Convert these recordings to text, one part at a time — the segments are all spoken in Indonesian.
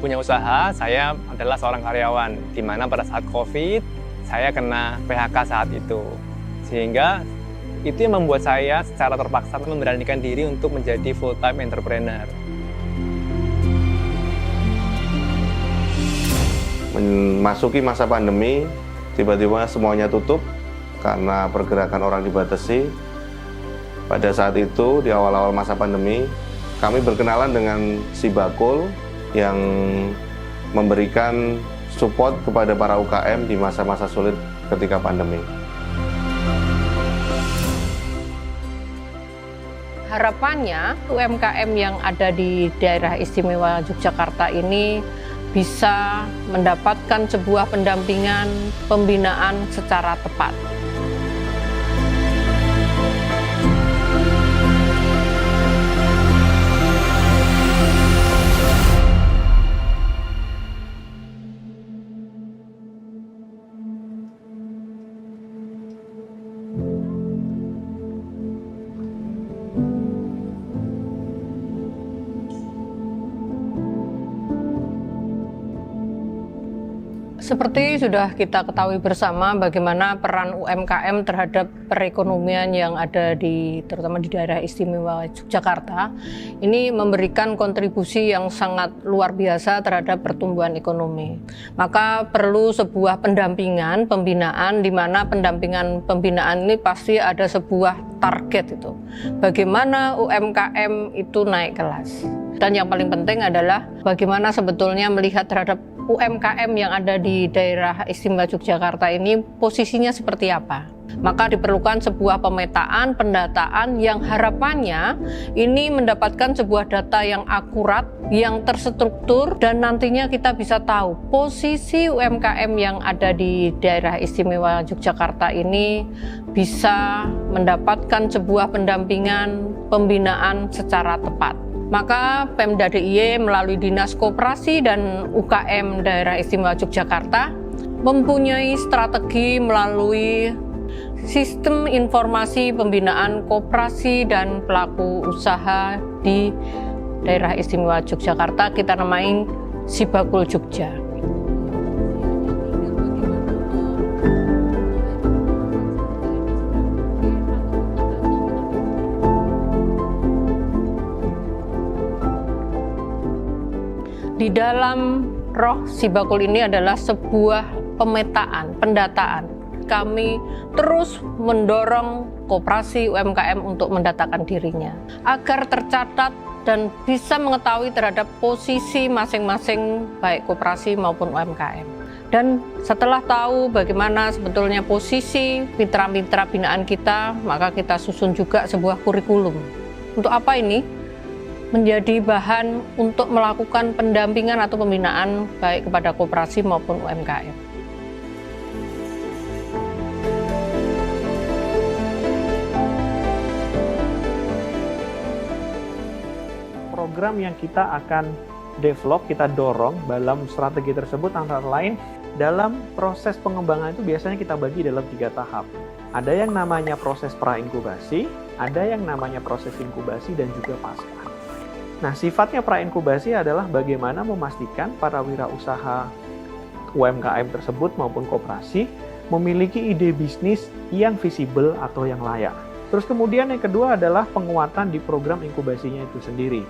punya usaha, saya adalah seorang karyawan, di mana pada saat COVID, saya kena PHK saat itu. Sehingga itu yang membuat saya secara terpaksa memberanikan diri untuk menjadi full-time entrepreneur. Memasuki masa pandemi, tiba-tiba semuanya tutup karena pergerakan orang dibatasi. Pada saat itu, di awal-awal masa pandemi, kami berkenalan dengan Sibakul yang memberikan support kepada para UKM di masa-masa sulit ketika pandemi. Harapannya UMKM yang ada di daerah istimewa Yogyakarta ini bisa mendapatkan sebuah pendampingan, pembinaan secara tepat. Seperti sudah kita ketahui bersama bagaimana peran UMKM terhadap perekonomian yang ada terutama di daerah istimewa Yogyakarta ini memberikan kontribusi yang sangat luar biasa terhadap pertumbuhan ekonomi. Maka perlu sebuah pendampingan, pembinaan, di mana pembinaan ini pasti ada sebuah target itu. Bagaimana UMKM itu naik kelas. Dan yang paling penting adalah bagaimana sebetulnya melihat terhadap UMKM yang ada di daerah istimewa Yogyakarta ini posisinya seperti apa. Maka diperlukan sebuah pemetaan, pendataan yang harapannya ini mendapatkan sebuah data yang akurat, yang terstruktur, dan nantinya kita bisa tahu posisi UMKM yang ada di daerah istimewa Yogyakarta ini bisa mendapatkan sebuah pendampingan, pembinaan secara tepat. Maka Pemda DIY melalui Dinas Koperasi dan UKM Daerah Istimewa Yogyakarta mempunyai strategi melalui sistem informasi pembinaan koperasi dan pelaku usaha di Daerah Istimewa Yogyakarta, kita namain Sibakul Jogja. Di dalam roh Sibakul ini adalah sebuah pemetaan, pendataan. Kami terus mendorong koperasi UMKM untuk mendatakan dirinya agar tercatat dan bisa mengetahui terhadap posisi masing-masing baik koperasi maupun UMKM. Dan setelah tahu bagaimana sebetulnya posisi mitra-mitra binaan kita, maka kita susun juga sebuah kurikulum. Untuk apa ini? Menjadi bahan untuk melakukan pendampingan atau pembinaan baik kepada koperasi maupun UMKM. Program yang kita akan develop, kita dorong dalam strategi tersebut antara lain dalam proses pengembangan itu biasanya kita bagi dalam 3 tahap. Ada yang namanya proses pra-inkubasi, ada yang namanya proses inkubasi, dan juga pasca. Nah, sifatnya pra-inkubasi adalah bagaimana memastikan para wirausaha UMKM tersebut maupun koperasi memiliki ide bisnis yang visible atau yang layak. Terus kemudian yang kedua adalah penguatan di program inkubasinya itu sendiri.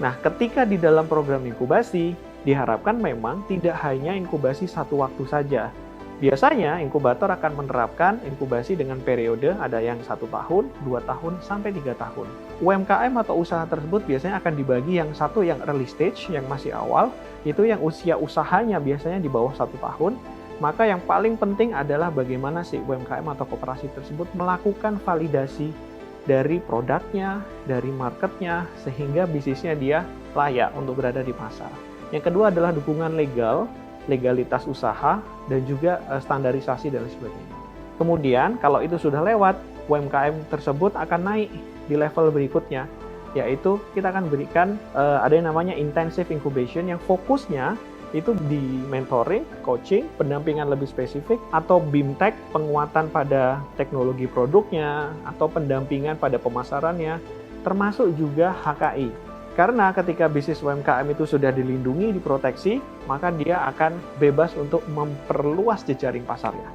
Nah, ketika di dalam program inkubasi, diharapkan memang tidak hanya inkubasi satu waktu saja. Biasanya inkubator akan menerapkan inkubasi dengan periode ada yang 1 tahun, 2 tahun, sampai 3 tahun. UMKM atau usaha tersebut biasanya akan dibagi yang satu yang early stage, yang masih awal, itu yang usia usahanya biasanya di bawah 1 tahun. Maka yang paling penting adalah bagaimana si UMKM atau koperasi tersebut melakukan validasi dari produknya, dari marketnya, sehingga bisnisnya dia layak untuk berada di pasar. Yang kedua adalah dukungan legal, legalitas usaha, dan juga standarisasi dan sebagainya. Kemudian kalau itu sudah lewat, UMKM tersebut akan naik di level berikutnya, yaitu kita akan berikan ada yang namanya intensive incubation yang fokusnya itu di mentoring, coaching, pendampingan lebih spesifik, atau BIMTEK, penguatan pada teknologi produknya, atau pendampingan pada pemasarannya, termasuk juga HKI. Karena ketika bisnis UMKM itu sudah dilindungi, diproteksi, maka dia akan bebas untuk memperluas jejaring pasarnya.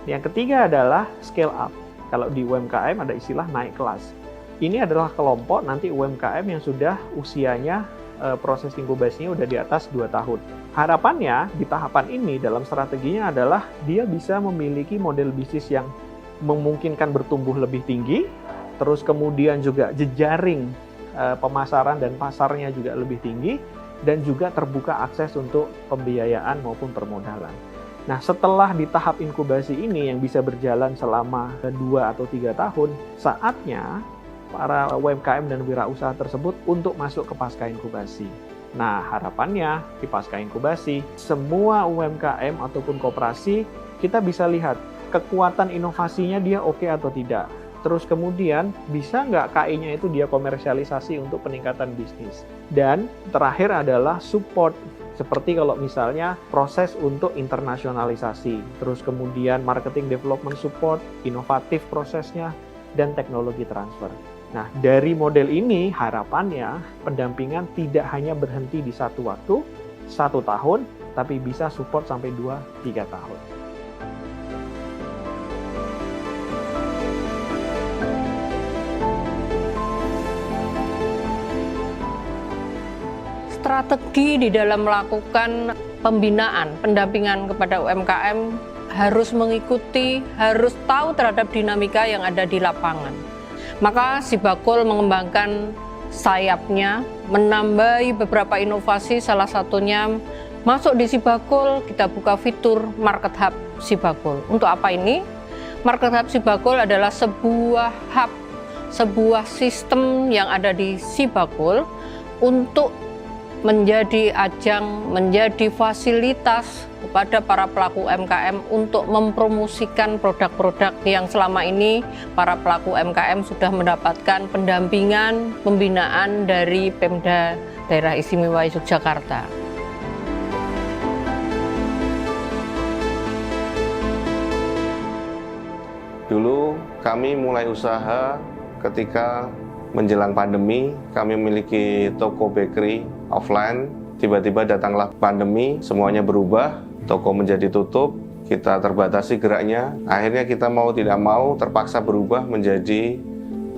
Yang ketiga adalah scale up. Kalau di UMKM ada istilah naik kelas. Ini adalah kelompok nanti UMKM yang sudah usianya proses inkubasinya udah di atas 2 tahun. Harapannya di tahapan ini dalam strateginya adalah dia bisa memiliki model bisnis yang memungkinkan bertumbuh lebih tinggi, terus kemudian juga jejaring pemasaran dan pasarnya juga lebih tinggi, dan juga terbuka akses untuk pembiayaan maupun permodalan. Nah, setelah di tahap inkubasi ini yang bisa berjalan selama 2 atau 3 tahun, saatnya para UMKM dan wirausaha tersebut untuk masuk ke pasca inkubasi. Nah, harapannya di pasca inkubasi, semua UMKM ataupun koperasi, kita bisa lihat kekuatan inovasinya dia oke atau tidak. Terus kemudian bisa nggak KI-nya itu dia komersialisasi untuk peningkatan bisnis. Dan terakhir adalah support, seperti kalau misalnya proses untuk internasionalisasi. Terus kemudian marketing development support, inovatif prosesnya, dan teknologi transfer. Nah, dari model ini harapannya pendampingan tidak hanya berhenti di satu waktu, 1 tahun, tapi bisa support sampai 2-3 tahun. Strategi di dalam melakukan pembinaan, pendampingan kepada UMKM harus mengikuti, harus tahu terhadap dinamika yang ada di lapangan. Maka Sibakul mengembangkan sayapnya, menambahi beberapa inovasi, salah satunya masuk di Sibakul, kita buka fitur Market Hub Sibakul. Untuk apa ini? Market Hub Sibakul adalah sebuah hub, sebuah sistem yang ada di Sibakul untuk menjadi ajang, menjadi fasilitas kepada para pelaku UMKM untuk mempromosikan produk-produk yang selama ini para pelaku UMKM sudah mendapatkan pendampingan, pembinaan dari Pemda Daerah Istimewa Yogyakarta. Dulu kami mulai usaha ketika menjelang pandemi. Kami memiliki toko bakery offline. Tiba-tiba datanglah pandemi, semuanya berubah, toko menjadi tutup, kita terbatasi geraknya. Akhirnya kita mau tidak mau terpaksa berubah menjadi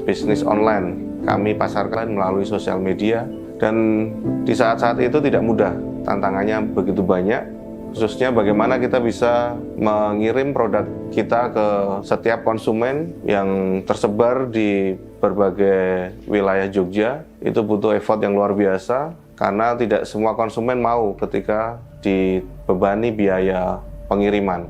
bisnis online. Kami pasarkan melalui sosial media, dan di saat-saat itu tidak mudah. Tantangannya begitu banyak, khususnya bagaimana kita bisa mengirim produk kita ke setiap konsumen yang tersebar di berbagai wilayah Jogja. Itu butuh effort yang luar biasa, karena tidak semua konsumen mau ketika dibebani biaya pengiriman.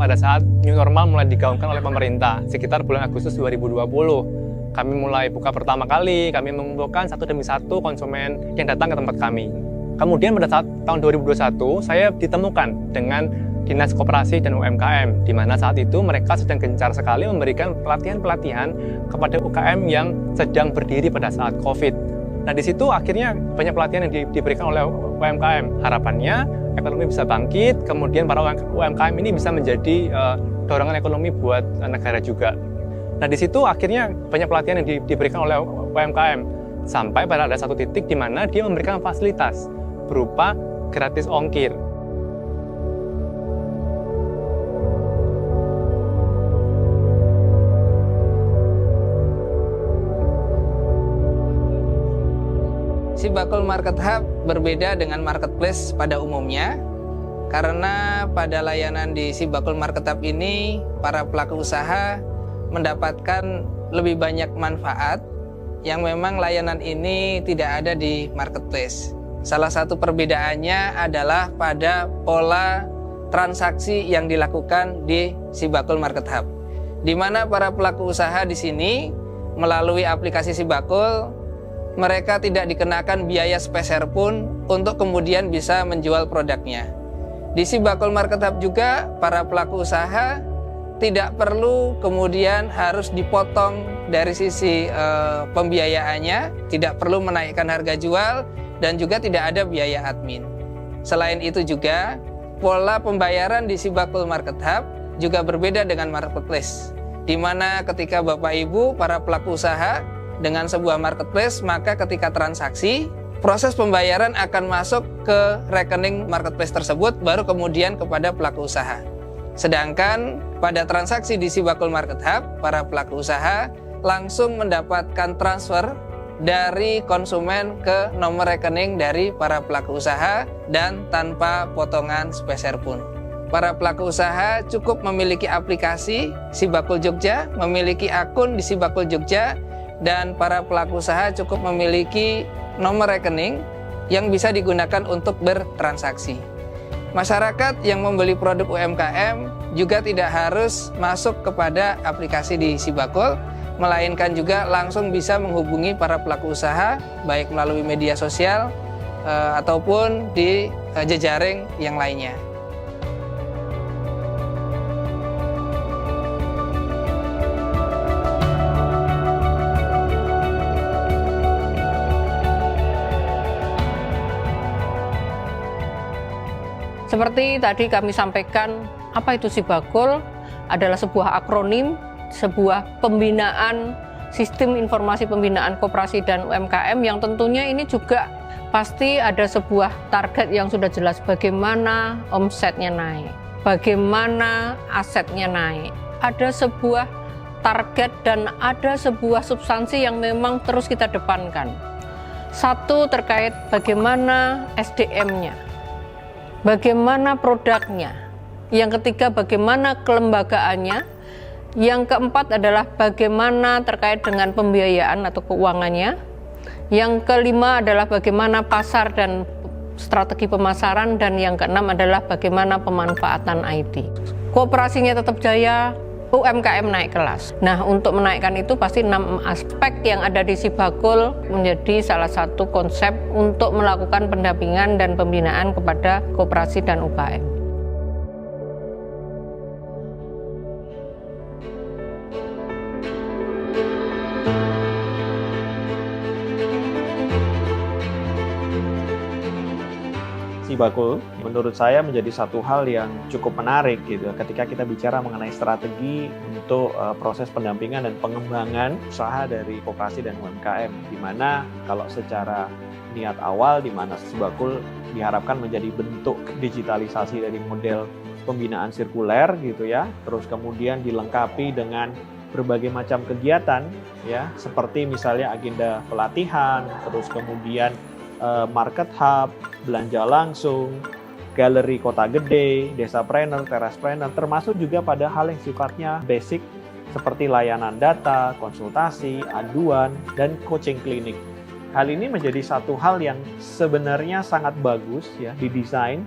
Pada saat new normal mulai digaungkan oleh pemerintah, sekitar bulan Agustus 2020, kami mulai buka pertama kali, kami mengumpulkan satu demi satu konsumen yang datang ke tempat kami. Kemudian pada saat tahun 2021, saya ditemukan dengan Dinas Koperasi dan UMKM, di mana saat itu mereka sedang gencar sekali memberikan pelatihan-pelatihan kepada UKM yang sedang berdiri pada saat COVID. Nah, di situ akhirnya banyak pelatihan yang diberikan oleh UMKM. Harapannya ekonomi bisa bangkit, kemudian para UMKM ini bisa menjadi dorongan ekonomi buat negara juga. Nah, di situ akhirnya banyak pelatihan yang diberikan oleh UMKM, sampai pada ada satu titik di mana dia memberikan fasilitas berupa gratis ongkir. Sibakul Market Hub berbeda dengan marketplace pada umumnya, karena pada layanan di Sibakul Market Hub ini para pelaku usaha mendapatkan lebih banyak manfaat yang memang layanan ini tidak ada di marketplace. Salah satu perbedaannya adalah pada pola transaksi yang dilakukan di Sibakul Market Hub, di mana para pelaku usaha di sini melalui aplikasi Sibakul, mereka tidak dikenakan biaya sepeser pun untuk kemudian bisa menjual produknya. Di Sibakul Market Hub juga para pelaku usaha tidak perlu kemudian harus dipotong dari sisi pembiayaannya, tidak perlu menaikkan harga jual, dan juga tidak ada biaya admin. Selain itu juga, pola pembayaran di Sibakul Market Hub juga berbeda dengan marketplace. di mana ketika Bapak Ibu para pelaku usaha dengan sebuah marketplace, maka ketika transaksi, proses pembayaran akan masuk ke rekening marketplace tersebut, baru kemudian kepada pelaku usaha. Sedangkan pada transaksi di Sibakul Market Hub, para pelaku usaha langsung mendapatkan transfer dari konsumen ke nomor rekening dari para pelaku usaha dan tanpa potongan sepeser pun. Para pelaku usaha cukup memiliki aplikasi Sibakul Jogja, memiliki akun di Sibakul Jogja, dan para pelaku usaha cukup memiliki nomor rekening yang bisa digunakan untuk bertransaksi. Masyarakat yang membeli produk UMKM juga tidak harus masuk kepada aplikasi di Sibakul, melainkan juga langsung bisa menghubungi para pelaku usaha baik melalui media sosial ataupun di jejaring yang lainnya. Seperti tadi kami sampaikan, apa itu Sibakul? Adalah sebuah akronim, sebuah pembinaan sistem informasi pembinaan koperasi dan UMKM yang tentunya ini juga pasti ada sebuah target yang sudah jelas, bagaimana omsetnya naik, bagaimana asetnya naik. Ada sebuah target dan ada sebuah substansi yang memang terus kita depankan. Satu, terkait bagaimana SDM-nya, bagaimana produknya. Yang ketiga, bagaimana kelembagaannya. Yang keempat adalah bagaimana terkait dengan pembiayaan atau keuangannya. Yang kelima adalah bagaimana pasar dan strategi pemasaran. Dan yang keenam adalah bagaimana pemanfaatan IT. Kooperasinya tetap jaya, UMKM naik kelas. Nah, untuk menaikkan itu pasti 6 aspek yang ada di Sibakul menjadi salah satu konsep untuk melakukan pendampingan dan pembinaan kepada koperasi dan UKM. Sibakul menurut saya menjadi satu hal yang cukup menarik gitu ketika kita bicara mengenai strategi untuk proses pendampingan dan pengembangan usaha dari koperasi dan UMKM, di mana kalau secara niat awal di mana Sibakul diharapkan menjadi bentuk digitalisasi dari model pembinaan sirkuler gitu ya, terus kemudian dilengkapi dengan berbagai macam kegiatan ya, seperti misalnya agenda pelatihan, terus kemudian market hub, belanja langsung, galeri kota gede, desapreneur, terraspreneur, termasuk juga pada hal yang sifatnya basic seperti layanan data, konsultasi, aduan, dan coaching klinik. Hal ini menjadi satu hal yang sebenarnya sangat bagus ya didesain,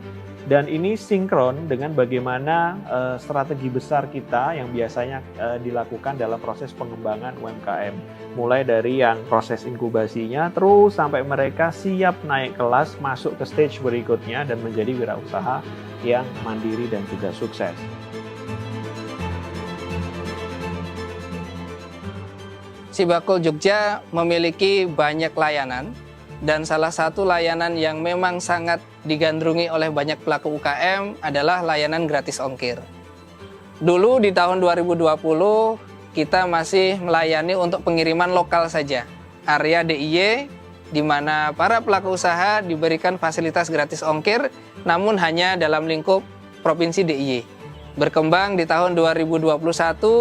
dan ini sinkron dengan bagaimana strategi besar kita yang biasanya dilakukan dalam proses pengembangan UMKM. Mulai dari yang proses inkubasinya terus sampai mereka siap naik kelas masuk ke stage berikutnya dan menjadi wirausaha yang mandiri dan juga sukses. Sibakul Jogja memiliki banyak layanan, dan salah satu layanan yang memang sangat digandrungi oleh banyak pelaku UKM adalah layanan gratis ongkir. Dulu di tahun 2020 kita masih melayani untuk pengiriman lokal saja, area DIY, di mana para pelaku usaha diberikan fasilitas gratis ongkir, namun hanya dalam lingkup Provinsi DIY. Berkembang di tahun 2021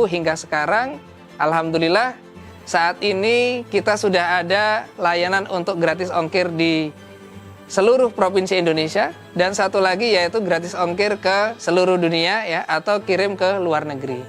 hingga sekarang, alhamdulillah saat ini kita sudah ada layanan untuk gratis ongkir di seluruh provinsi Indonesia, dan satu lagi yaitu gratis ongkir ke seluruh dunia ya, atau kirim ke luar negeri.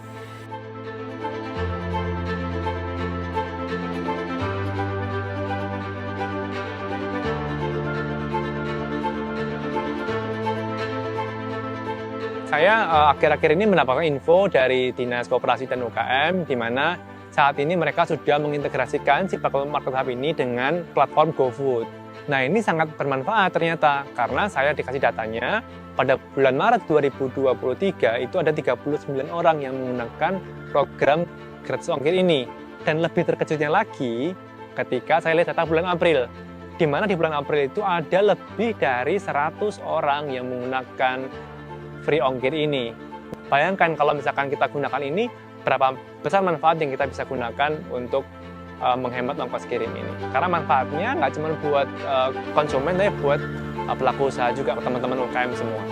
Saya akhir-akhir ini mendapatkan info dari Dinas Koperasi dan UKM, di mana saat ini mereka sudah mengintegrasikan Sibakul Market Hub ini dengan platform GoFood. Nah, ini sangat bermanfaat ternyata, karena saya dikasih datanya, pada bulan Maret 2023 itu ada 39 orang yang menggunakan program gratis ongkir ini. Dan lebih terkejutnya lagi, ketika saya lihat data bulan April, di mana di bulan April itu ada lebih dari 100 orang yang menggunakan free ongkir ini. Bayangkan kalau misalkan kita gunakan ini berapa besar manfaat yang kita bisa gunakan untuk menghemat ongkos kirim ini. Karena manfaatnya nggak cuma buat konsumen, tapi buat pelaku usaha juga, teman-teman UKM semua.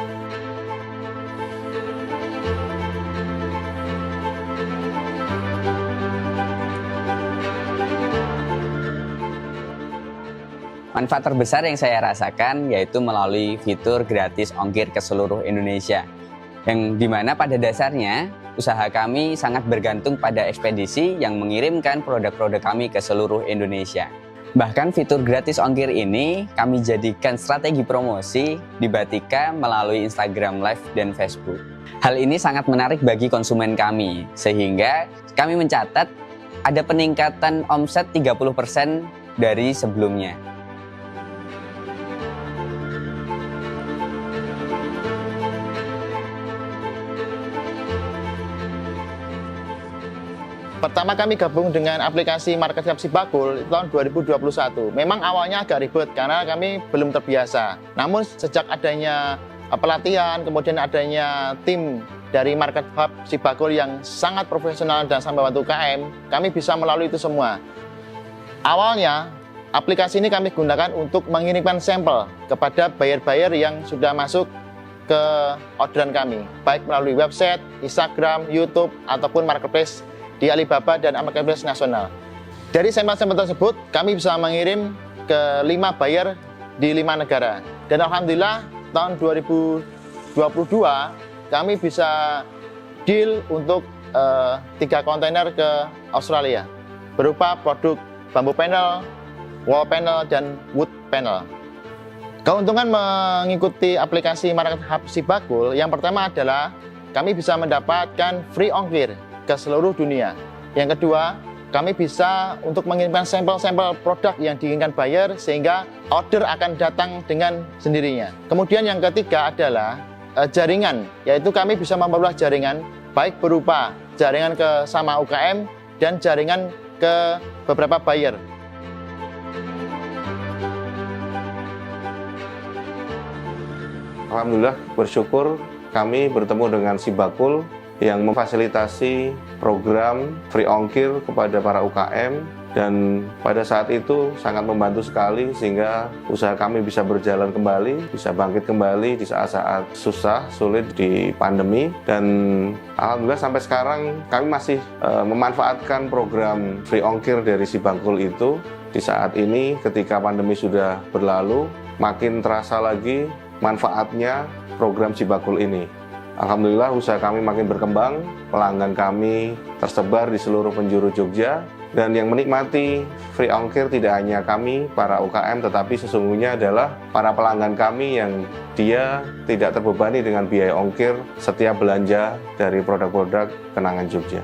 Manfaat terbesar yang saya rasakan yaitu melalui fitur gratis ongkir ke seluruh Indonesia. Yang dimana pada dasarnya usaha kami sangat bergantung pada ekspedisi yang mengirimkan produk-produk kami ke seluruh Indonesia. Bahkan fitur gratis ongkir ini kami jadikan strategi promosi di Batika melalui Instagram Live dan Facebook. Hal ini sangat menarik bagi konsumen kami, sehingga kami mencatat ada peningkatan omset 30% dari sebelumnya. Pertama kami gabung dengan aplikasi Marketplace Sibakul tahun 2021. Memang awalnya agak ribet karena kami belum terbiasa. Namun sejak adanya pelatihan, kemudian adanya tim dari Market Hub Sibakul yang sangat profesional dan sangat membantu UKM, kami bisa melalui itu semua. Awalnya aplikasi ini kami gunakan untuk mengirimkan sampel kepada buyer-buyer yang sudah masuk ke orderan kami, baik melalui website, Instagram, YouTube, ataupun Marketplace di Alibaba dan Marketplace nasional. Dari sampel-sampel tersebut, kami bisa mengirim ke 5 buyer di 5 negara. Dan alhamdulillah tahun 2022 kami bisa deal untuk 3 kontainer ke Australia berupa produk bambu panel, wall panel, dan wood panel. Keuntungan mengikuti aplikasi Market Hub Sibakul yang pertama adalah kami bisa mendapatkan free ongkir ke seluruh dunia. Yang kedua, kami bisa untuk mengirimkan sampel-sampel produk yang diinginkan buyer sehingga order akan datang dengan sendirinya. Kemudian yang ketiga adalah jaringan, yaitu kami bisa memperluas jaringan baik berupa jaringan ke sama UKM dan jaringan ke beberapa buyer. Alhamdulillah bersyukur kami bertemu dengan Sibakul yang memfasilitasi program free ongkir kepada para UKM, dan pada saat itu sangat membantu sekali sehingga usaha kami bisa berjalan kembali, bisa bangkit kembali di saat-saat susah, sulit di pandemi. Dan alhamdulillah sampai sekarang kami masih memanfaatkan program free ongkir dari Sibakul itu. Di saat ini ketika pandemi sudah berlalu, makin terasa lagi manfaatnya program Sibakul ini. Alhamdulillah usaha kami makin berkembang, pelanggan kami tersebar di seluruh penjuru Jogja, dan yang menikmati free ongkir tidak hanya kami, para UKM, tetapi sesungguhnya adalah para pelanggan kami yang dia tidak terbebani dengan biaya ongkir setiap belanja dari produk-produk Kenangan Jogja.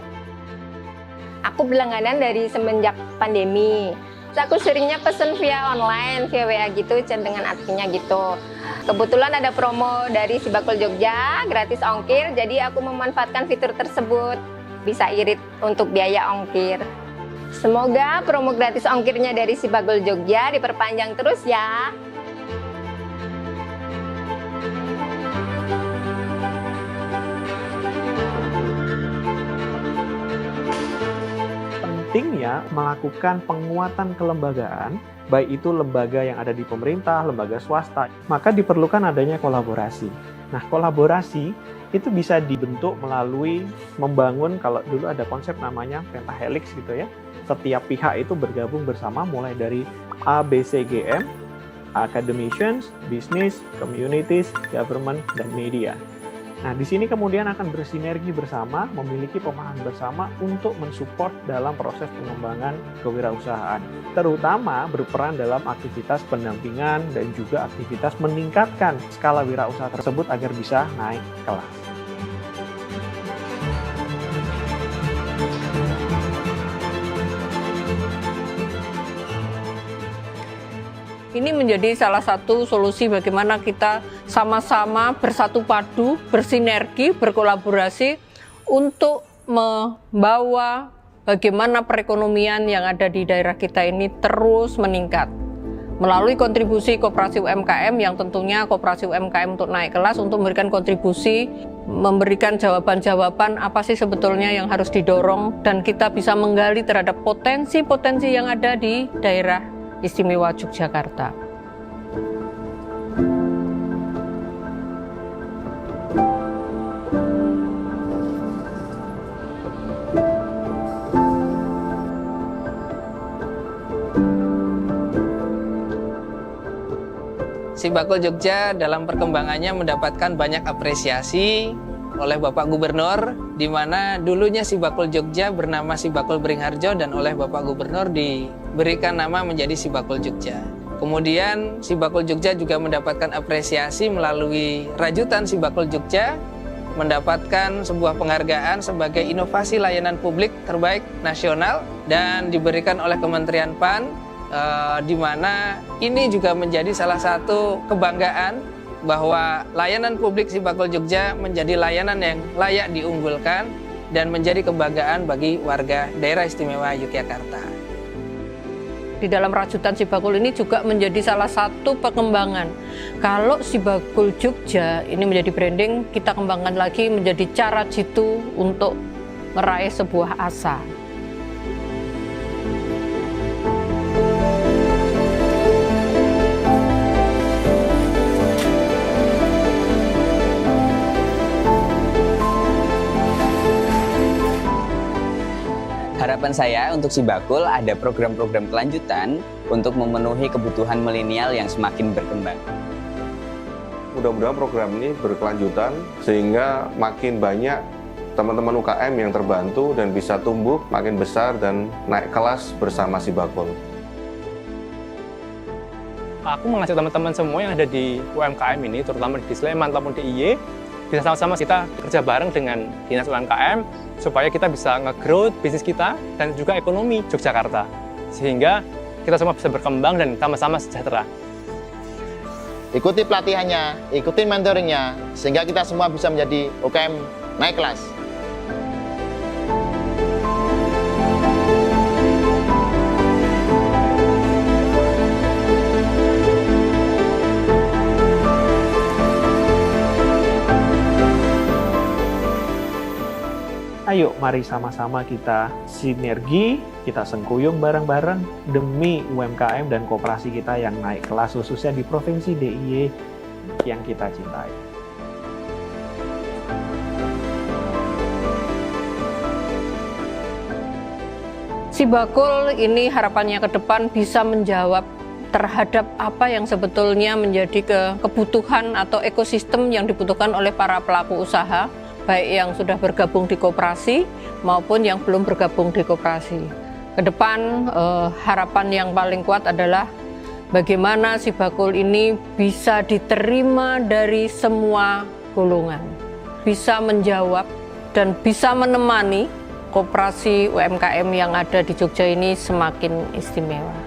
Aku berlangganan dari semenjak pandemi. Aku seringnya pesen via online, via WA gitu, chat dengan adminnya gitu. Kebetulan ada promo dari Sibakul Jogja, gratis ongkir, jadi aku memanfaatkan fitur tersebut. Bisa irit untuk biaya ongkir. Semoga promo gratis ongkirnya dari Sibakul Jogja diperpanjang terus ya. Pentingnya melakukan penguatan kelembagaan, baik itu lembaga yang ada di pemerintah, lembaga swasta, maka diperlukan adanya kolaborasi. Nah, kolaborasi itu bisa dibentuk melalui membangun, kalau dulu ada konsep namanya pentahelix gitu ya. Setiap pihak itu bergabung bersama mulai dari ABCGM, academicians, business, communities, government, dan media. Nah, di sini kemudian akan bersinergi bersama, memiliki pemahaman bersama untuk mensupport dalam proses pengembangan kewirausahaan, terutama berperan dalam aktivitas pendampingan dan juga aktivitas meningkatkan skala wirausaha tersebut agar bisa naik kelas. Ini menjadi salah satu solusi bagaimana kita sama-sama bersatu padu, bersinergi, berkolaborasi untuk membawa bagaimana perekonomian yang ada di daerah kita ini terus meningkat. Melalui kontribusi Koperasi UMKM yang tentunya Koperasi UMKM untuk naik kelas, untuk memberikan kontribusi memberikan jawaban-jawaban apa sih sebetulnya yang harus didorong, dan kita bisa menggali terhadap potensi-potensi yang ada di daerah istimewa Yogyakarta. Sibakul Jogja dalam perkembangannya mendapatkan banyak apresiasi oleh Bapak Gubernur, di mana dulunya Sibakul Jogja bernama Sibakul Beringharjo dan oleh Bapak Gubernur diberikan nama menjadi Sibakul Jogja. Kemudian Sibakul Jogja juga mendapatkan apresiasi melalui rajutan Sibakul Jogja, mendapatkan sebuah penghargaan sebagai inovasi layanan publik terbaik nasional dan diberikan oleh Kementerian PAN, di mana ini juga menjadi salah satu kebanggaan bahwa layanan publik Sibakul Jogja menjadi layanan yang layak diunggulkan dan menjadi kebanggaan bagi warga daerah istimewa Yogyakarta. Di dalam rajutan Sibakul ini juga menjadi salah satu pengembangan. Kalau Sibakul Jogja ini menjadi branding, kita kembangkan lagi menjadi cara jitu untuk meraih sebuah asa. Harapan saya untuk Sibakul ada program-program kelanjutan untuk memenuhi kebutuhan milenial yang semakin berkembang. Mudah-mudahan program ini berkelanjutan sehingga makin banyak teman-teman UKM yang terbantu dan bisa tumbuh makin besar dan naik kelas bersama Sibakul. Aku mengajak teman-teman semua yang ada di UMKM ini, terutama di Sleman ataupun di IY, bisa sama-sama kita kerja bareng dengan Dinas UMKM supaya kita bisa nge-growth bisnis kita dan juga ekonomi Yogyakarta. Sehingga kita semua bisa berkembang dan sama-sama sejahtera. Ikuti pelatihannya, ikuti mentoringnya, sehingga kita semua bisa menjadi UKM naik kelas. Ayo, mari sama-sama kita sinergi, kita sengkuyung bareng-bareng demi UMKM dan koperasi kita yang naik kelas, khususnya di Provinsi DIY yang kita cintai. Sibakul ini harapannya ke depan bisa menjawab terhadap apa yang sebetulnya menjadi kebutuhan atau ekosistem yang dibutuhkan oleh para pelaku usaha, baik yang sudah bergabung di koperasi maupun yang belum bergabung di koperasi. Ke depan harapan yang paling kuat adalah bagaimana Sibakul ini bisa diterima dari semua golongan, bisa menjawab dan bisa menemani koperasi UMKM yang ada di Jogja ini semakin istimewa.